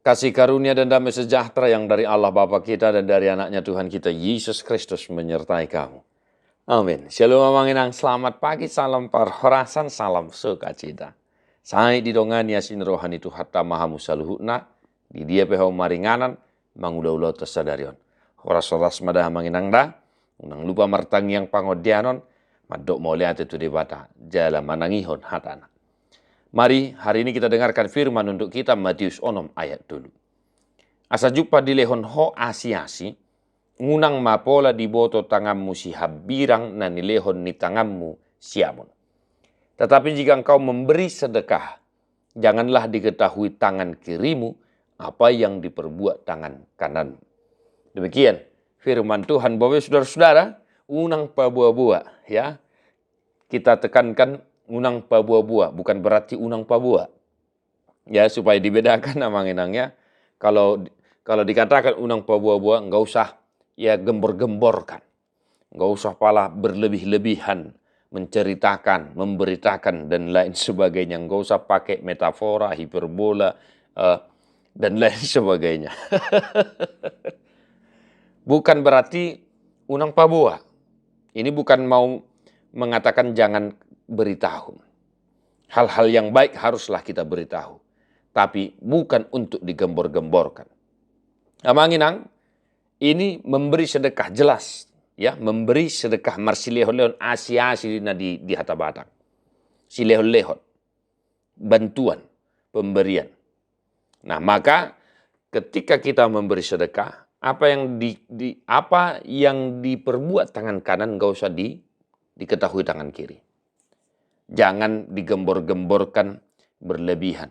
Kasih karunia dan damai sejahtera yang dari Allah Bapa kita dan dari anaknya Tuhan kita Yesus Kristus menyertai kamu. Amin. Shalom amanginang, selamat pagi, salam parhorasan, salam sukacita. Saya didongani asin rohani tu hatta mahamu saluhutna, di dia peho maringanan, mangulau tersadarion. Horas-horas madah manginang da, unang lupa martang yang pangodianon, madok mauliate tu debata, jala manangihon hatana. Mari hari ini kita dengarkan firman untuk kita Matius 6 ayat dulu. Asa jumpa di lehon ho asiasi, ngunang mapola di boto tanganmu si habirang na nilehon ni tanganmu siamun. Tetapi jika engkau memberi sedekah, janganlah diketahui tangan kirimu apa yang diperbuat tangan kanan. Demikian firman Tuhan bahwa saudara-saudara, unang pabua-bua ya. Kita tekankan unang pabua-bua, bukan berarti unang pabua. Ya, supaya dibedakan namanginangnya. Kalau dikatakan unang pabua-bua, enggak usah ya gembor-gemborkan. Enggak usah pala berlebih-lebihan, menceritakan, memberitakan, dan lain sebagainya. Enggak usah pakai metafora, hiperbola, dan lain sebagainya. Bukan berarti unang pabua. Ini bukan mau mengatakan jangan beritahu. Hal-hal yang baik haruslah kita beritahu. Tapi bukan untuk digembor-gemborkan. Amanginang, ini memberi sedekah jelas. Ya, memberi sedekah marsilehon-lehon asi-asi di hata batang. Silehon-lehon. Bantuan, pemberian. Nah, maka ketika kita memberi sedekah, apa yang diperbuat tangan kanan enggak usah diketahui tangan kiri. Jangan digembor-gemborkan berlebihan.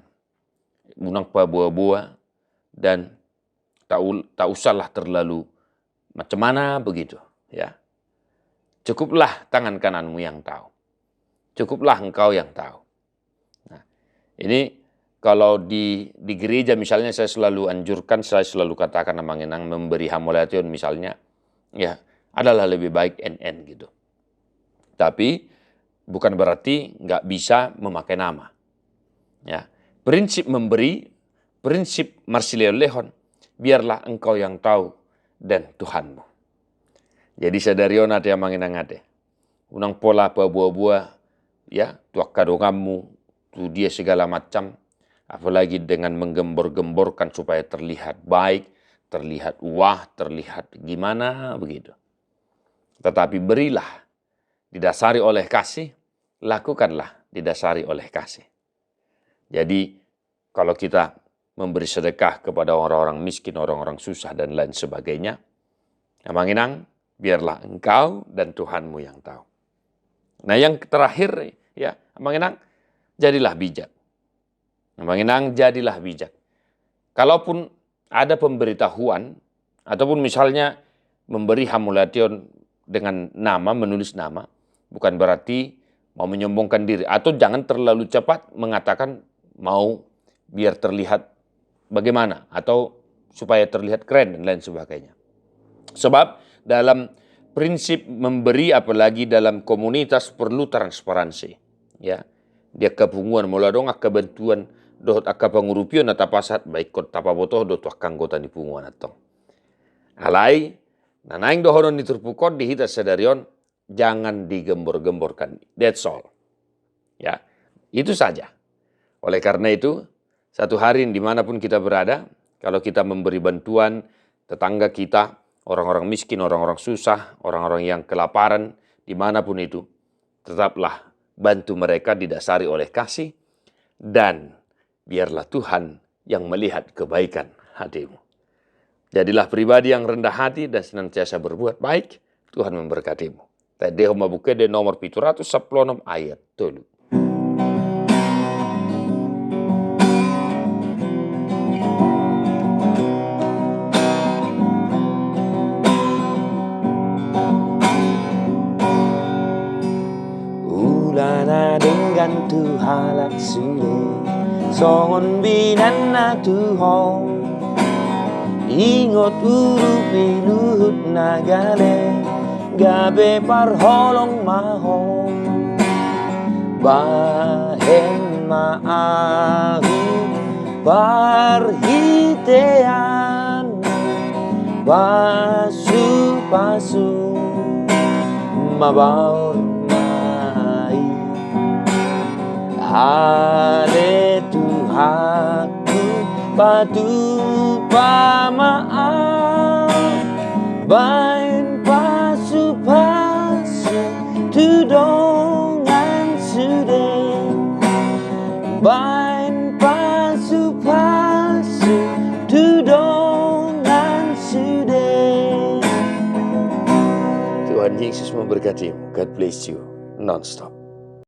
Unang pabua-bua dan tak usahlah terlalu macam mana begitu. Ya. Cukuplah tangan kananmu yang tahu. Cukuplah engkau yang tahu. Nah, ini kalau di gereja misalnya saya selalu anjurkan, saya selalu katakan namanginang memberi hamolation misalnya, ya adalah lebih baik NN gitu. Tapi bukan berarti nggak bisa memakai nama. Ya, prinsip memberi, prinsip marsilehon, biarlah engkau yang tahu dan Tuhanmu. Jadi sadarion ate manginang ate. Unang pola buah-buah, ya, tuak kadongamu, tu dia segala macam. Apalagi dengan menggembor-gemborkan supaya terlihat baik, terlihat wah, terlihat gimana begitu. Tetapi berilah didasari oleh kasih, lakukanlah didasari oleh kasih. Jadi kalau kita memberi sedekah kepada orang-orang miskin, orang-orang susah dan lain sebagainya, amanginang, biarlah engkau dan Tuhanmu yang tahu. Nah yang terakhir ya, amanginang, jadilah bijak. Amanginang, jadilah bijak. Kalaupun ada pemberitahuan, ataupun misalnya memberi hamulation dengan nama, menulis nama, bukan berarti mau menyombongkan diri. Atau jangan terlalu cepat mengatakan mau biar terlihat bagaimana. Atau supaya terlihat keren dan lain sebagainya. Sebab dalam prinsip memberi apalagi dalam komunitas perlu transparansi. Ya, dia kepunguan mula dong kebentuan dohot akka pangurupion na tapasat baik kot tapabotoh do tuak kanggota ni punguan atong. Alai nanaing dohonon diturpukot dihita sadarion jangan digembor-gemborkan. That's all. Ya, itu saja. Oleh karena itu, satu hari dimanapun kita berada, kalau kita memberi bantuan tetangga kita, orang-orang miskin, orang-orang susah, orang-orang yang kelaparan, dimanapun itu, tetaplah bantu mereka didasari oleh kasih dan biarlah Tuhan yang melihat kebaikan hatimu. Jadilah pribadi yang rendah hati dan senantiasa berbuat baik. Tuhan memberkatimu. Tadeho mabuke de nomor 716 ayat 3. Ulana dengan Tuhalak sule songon binan na Tuhan ingot urupi luhut nagale gabe parholong mahong bahen maahu parhitean pasu-pasu mabaur mai hale Tuhanku patu pamaaf bain pasu-pasu tudongan sude bain pasu-pasu tudongan sude. Tuhan Yesus memberkatimu. God bless you non-stop.